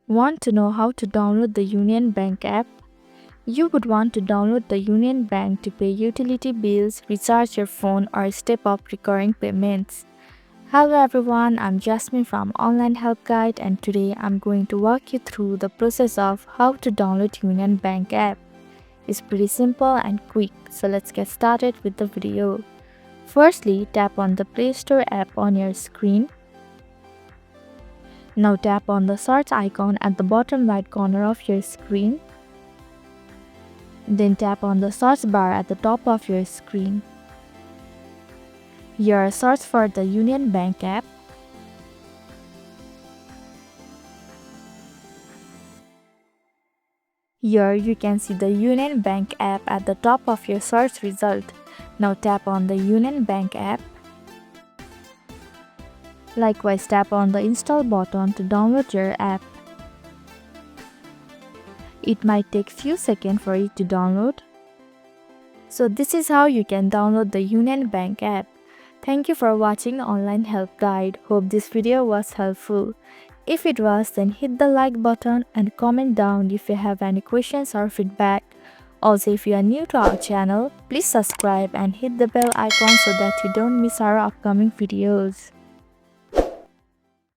Want to know how to download the Union Bank app? You would want to download the Union Bank to pay utility bills, recharge your phone, or step up recurring payments. Hello everyone, I'm Jasmine from Online Help Guide, and today I'm going to walk you through the process of how to download Union Bank app. It's pretty simple and quick, so let's get started with the video. Firstly, tap on the Play Store app on your screen. Now tap on the search icon at the bottom right corner of your screen. Then tap on the search bar at the top of your screen. Here, search for the Union Bank app. Here you can see the Union Bank app at the top of your search result. Now tap on the Union Bank app. Likewise, tap on the install button to download your app. It might take few seconds for it to download. So this is how you can download the Union Bank app. Thank you for watching the online help guide. Hope this video was helpful. If it was, then hit the like button and comment down if you have any questions or feedback. Also, if you are new to our channel, please subscribe and hit the bell icon so that you don't miss our upcoming videos.